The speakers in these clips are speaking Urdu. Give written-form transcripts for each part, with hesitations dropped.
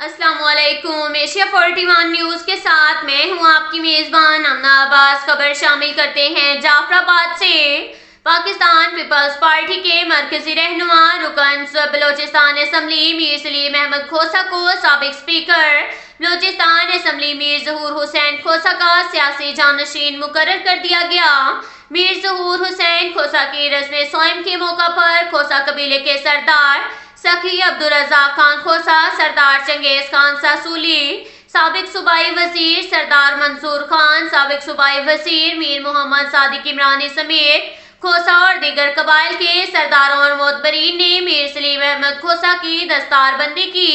السلام علیکم۔ ایشیا 41 نیوز کے ساتھ میں ہوں آپ کی میزبان امنا عباس۔ خبر شامل کرتے ہیں جعفر آباد سے۔ پاکستان پیپلز پارٹی کے مرکزی رہنما رکن بلوچستان اسمبلی میر سلیم احمد کھوسہ کو سابق اسپیکر بلوچستان اسمبلی میر ظہور حسین کھوسہ کا سیاسی جانشین مقرر کر دیا گیا۔ میر ظہور حسین کھوسہ کی رسم سوئم کے موقع پر کھوسہ قبیلے کے سردار سخی عبدالرزاق خان کھوسہ، سردار چنگیز خان ساسولی، سابق صوبائی وزیر سردار منصور خان، سابق صوبائی وزیر میر محمد صادق عمرانی سمیت کھوسہ اور دیگر قبائل کے سرداروں اور معتبرین نے میر سلیم احمد کھوسہ کی دستار بندی کی۔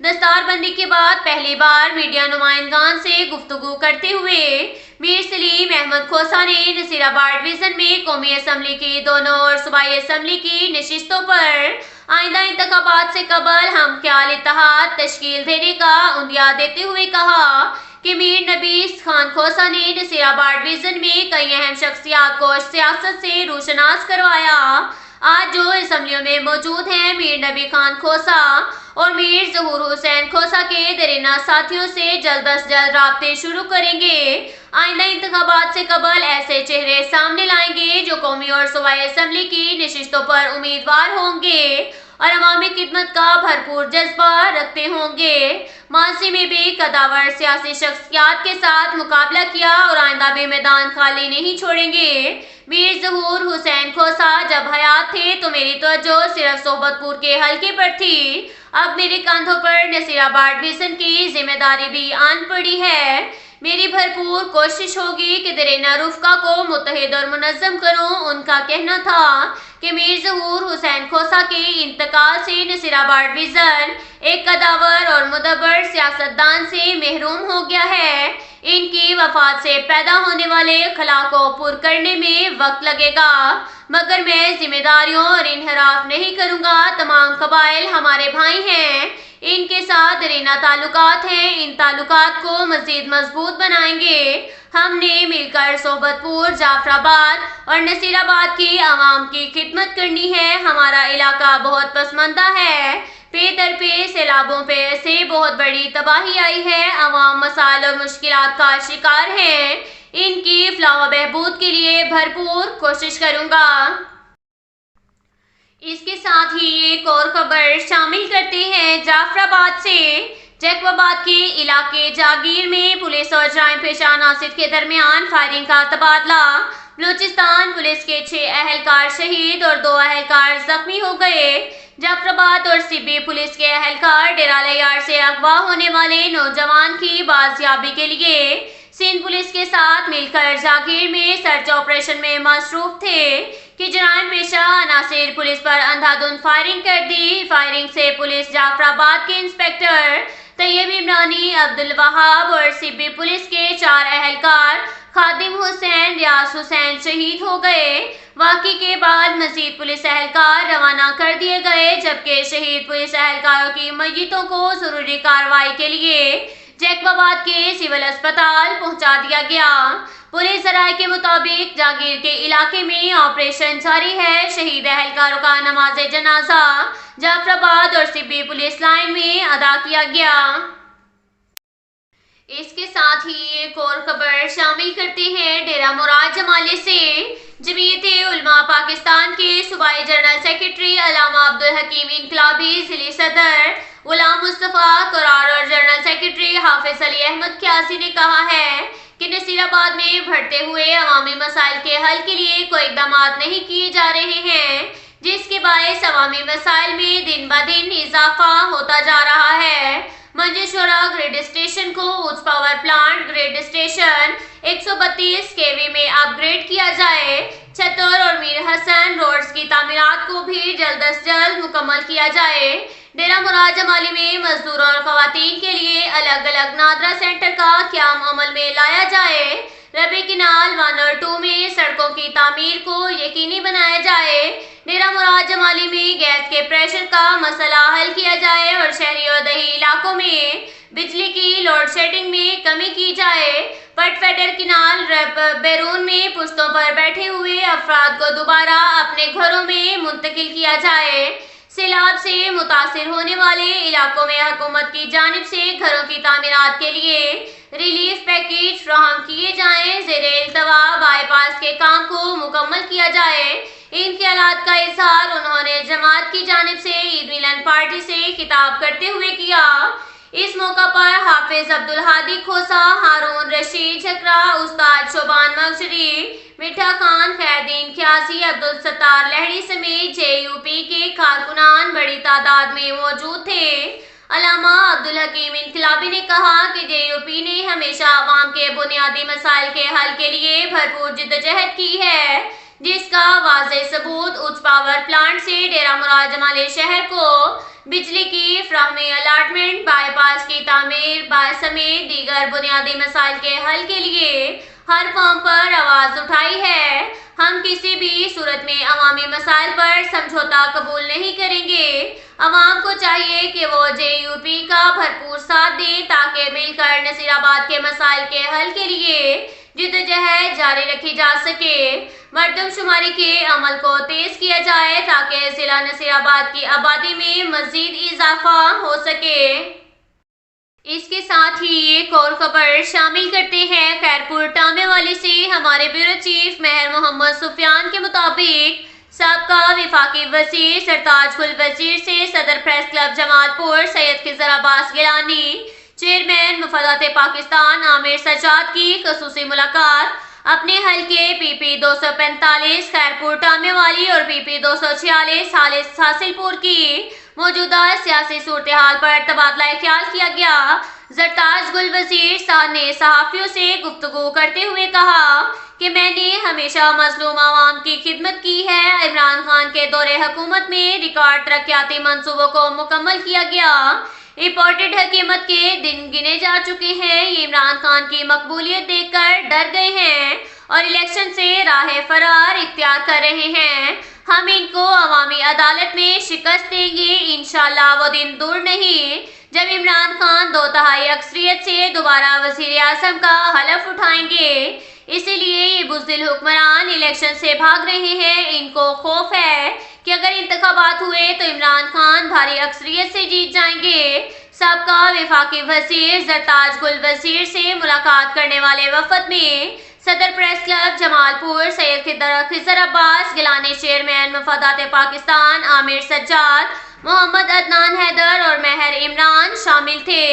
دستار بندی کے بعد پہلی بار میڈیا نمائندگان سے گفتگو کرتے ہوئے میر سلیم احمد کھوسہ نے نصیر آباد ڈویژن میں قومی اسمبلی کی دونوں اور صوبائی اسمبلی کی نشستوں پر آئندہ انتخابات سے قبل ہم خیال اتحاد تشکیل دینے کا عندیہ دیتے ہوئے کہا کہ میر نبیس خان کھوسہ نے نصیر آباد ڈویژن میں کئی اہم شخصیات کو سیاست سے روشناس کروایا۔ آج جو اسمبلیوں میں موجود ہیں، میر نبی خان کھوسہ اور میر ظہور حسین کھوسہ کے دیرینہ ساتھیوں سے جلد از جلد رابطے شروع کریں گے۔ آئندہ انتخابات سے قبل ایسے چہرے سامنے لائیں گے جو قومی اور صوبائی اسمبلی کی نشستوں پر امیدوار ہوں گے اور عوامی خدمت کا بھرپور جذبہ رکھتے ہوں گے۔ ماضی میں بھی قداور سیاسی شخصیات کے ساتھ مقابلہ کیا اور آئندہ بھی میدان خالی نہیں چھوڑیں گے۔ میر ظہور حسین کھوسہ جب حیات تھے تو میری توجہ صرف صحبت پور کے حلقے پر تھی، اب میرے کاندھوں پر نصیر آباد ڈویژن کی ذمہ داری بھی آن پڑی ہے۔ میری بھرپور کوشش ہوگی کہ دیرینہ رفقا کو متحد اور منظم کروں۔ ان کا کہنا تھا کہ میر ظہور حسین کھوسہ کے انتقال سے نصیر آباد ڈویژن ایک قداور اور مدبر سیاستدان سے محروم ہو گیا ہے۔ ان کی وفات سے پیدا ہونے والے خلا کو پر کرنے میں وقت لگے گا، مگر میں ذمہ داریوں اور انحراف نہیں کروں گا۔ تمام قبائل ہمارے بھائی ہیں، ان کے ساتھ دیرینہ تعلقات ہیں، ان تعلقات کو مزید مضبوط بنائیں گے۔ ہم نے مل کر صحبت پور، جعفر آباد اور نصیر آباد کی عوام کی خدمت کرنی ہے۔ ہمارا علاقہ بہت پسماندہ ہے، پے در پے سیلابوں سے بہت بڑی تباہی آئی ہے، عوام مسائل اور مشکلات کا شکار ہیں۔ ان کی فلاح و بہبود کے لیے بھرپور کوشش کروں گا۔ اس کے ساتھ ہی ایک اور خبر شامل کرتے ہیں جعفر آباد سے۔ جیکب آباد کے علاقے جاگیر میں پولیس اور جرائم پیشہ عناصر کے درمیان فائرنگ کا تبادلہ۔ بلوچستان پولیس کے 6 اہلکار شہید اور 2 اہلکار زخمی ہو گئے۔ جعفر آباد اور سبی پولیس کے اہلکار ڈیرہ لیار سے اغوا ہونے والے نوجوان کی بازیابی کے لیے سندھ پولیس کے ساتھ مل کر جاگیر میں سرچ آپریشن میں مصروف تھے کہ جرائم پیشہ عناصر پولیس پر اندھا دھند فائرنگ کر دی۔ فائرنگ سے پولیس جعفر آباد کے انسپکٹر طیب عمرانی، عبدالوہاب اور سبی پولیس کے 4 اہلکار خادم حسین، ریاض حسین شہید ہو گئے۔ واقعے کے بعد مزید پولیس اہلکار روانہ کر دیے گئے، جبکہ شہید پولیس اہلکاروں کی میتوں کو ضروری کارروائی کے لیے جیکب آباد کے سول اسپتال پہنچا دیا گیا۔ پولیس ذرائع کے مطابق جاگیر کے علاقے میں آپریشن جاری ہے۔ شہید اہلکاروں کا نماز جنازہ جعفر آباد اور سبی پولیس لائن میں ادا کیا گیا۔ اس کے ساتھ ہی ایک اور خبر شامل کرتے ہیں ڈیرہ مراد جمالی سے۔ جمعیت علماء پاکستان کے صوبائی جنرل سیکرٹری علامہ عبدالحکیم انقلابی، ضلعی صدر غلام مصطفیٰ قرار اور جنرل سیکرٹری حافظ علی احمد کیاسی نے کہا ہے کہ نصیر آباد میں بڑھتے ہوئے عوامی مسائل کے حل کے لیے کوئی اقدامات نہیں کیے جا رہے ہیں، جس کے باعث عوامی مسائل میں دن بدن اضافہ ہوتا جا رہا ہے۔ منجیشورا گریڈ اسٹیشن کو اچ power plant grid station 132 kV میں اپ گریڈ کیا جائے۔ چھتر اور میر حسن روڈز کی تعمیرات کو بھی جلد از جلد مکمل کیا جائے۔ ڈیرہ مراد جمالی میں مزدوروں اور خواتین کے لیے الگ الگ نادرا سینٹر کا قیام عمل میں لایا جائے۔ ربی کنال 1 اور 2 میں سڑکوں کی تعمیر کو یقینی بنایا جائے۔ ڈیرہ مراد جمالی میں گیس کے پریشر کا مسئلہ حل کیا جائے اور شہری اور دیہی علاقوں میں بجلی کی لوڈ شیڈنگ میں کمی کی جائے۔ پٹ فیڈر کنال بیرون میں پشتوں پر بیٹھے ہوئے افراد کو دوبارہ اپنے گھروں میں منتقل کیا جائے۔ سیلاب سے متاثر ہونے والے علاقوں میں حکومت کی جانب سے گھروں کی تعمیرات کے لیے ریلیف پیکیج فراہم کیے جائیں، زیر التواء بائی پاس کے کام کو مکمل کیا جائے۔ ان خیالات کا اظہار انہوں نے جماعت کی جانب سے عید ملن پارٹی سے خطاب کرتے ہوئے کیا۔ اس موقع پر حافظ عبدالہادی کھوسہ، ہارون رشید جھکرا، استاد شوبان مغشری، میٹھا خان، خیردین کھیاسی، عبدالستار لہڑی سمیت JUP کے کارکنان بڑی تعداد میں موجود تھے۔ علامہ عبدالحکیم انقلابی نے کہا کہ JUP نے ہمیشہ عوام کے بنیادی مسائل کے حل کے لیے بھرپور جدوجہد کی ہے، جس کا واضح ثبوت اچ پاور پلانٹ سے ڈیرہ مراد جمالی شہر کو بجلی کی فراہمی، الاٹمنٹ، بائی پاس کی تعمیر سمیت دیگر بنیادی مسائل کے حل کے لیے ہر قوم پر آواز اٹھائی ہے۔ ہم کسی بھی صورت میں عوامی مسائل پر سمجھوتہ قبول نہیں کریں گے۔ عوام کو چاہیے کہ وہ JUP کا بھرپور ساتھ دیں تاکہ مل کر نصیر آباد کے مسائل کے حل کے لیے جدوجہد جاری رکھی جا سکے۔ مردم شماری کے عمل کو تیز کیا جائے تاکہ ضلع نصیر آباد کی آبادی میں مزید اضافہ ہو سکے۔ اس کے ساتھ ہی ایک اور خبر شامل کرتے ہیں۔ خیرپور ٹامے والی سے ہمارے بیورو چیف مہر محمد سفیان کے مطابق سابقہ وفاقی وزیر سرتاج گل وزیر سے صدر پریس کلب جمال پور سید خضر عباس گیلانی، چیئرمین مفادات پاکستان عامر سجاد کی خصوصی ملاقات۔ اپنے حلقے PP 245 خیرپور ٹامے والی اور PP 246 حاصل پور کی موجودہ سیاسی صورتحال پر تبادلہ خیال کیا گیا۔ سرتاج گل وزیر صاحب نے صحافیوں سے گفتگو کرتے ہوئے کہا کہ میں نے ہمیشہ مظلوم عوام کی خدمت کی ہے۔ عمران خان کے دور حکومت میں ریکارڈ ترقیاتی منصوبوں کو مکمل کیا گیا۔ امپورٹڈ حکومت کے دن گنے جا چکے ہیں۔ یہ عمران خان کی مقبولیت دیکھ کر ڈر گئے ہیں اور الیکشن سے راہ فرار اختیار کر رہے ہیں۔ ہم ان کو عوامی عدالت میں شکست دیں گے۔ انشاءاللہ وہ دن دور نہیں جب عمران خان 2/3 اکثریت سے دوبارہ وزیر اعظم کا حلف اٹھائیں گے۔ اسی لیے یہ بزدل حکمران الیکشن سے بھاگ رہے ہیں۔ ان کو خوف ہے کہ اگر انتخابات ہوئے تو عمران خان بھاری اکثریت سے جیت جائیں گے۔ سابقہ وفاقی وزیر سرتاج گل وزیر سے ملاقات کرنے والے وفد میں صدر پریس کلب جمال پور سید خضر عباس گیلانی، چیئرمین مفادات پاکستان عامر سجاد، محمد عدنان حیدر اور مہر عمران شامل تھے۔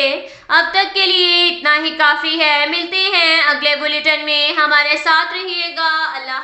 اب تک کے لیے اتنا ہی کافی ہے۔ ملتے ہیں اگلے بلیٹن میں، ہمارے ساتھ رہیے گا۔ اللہ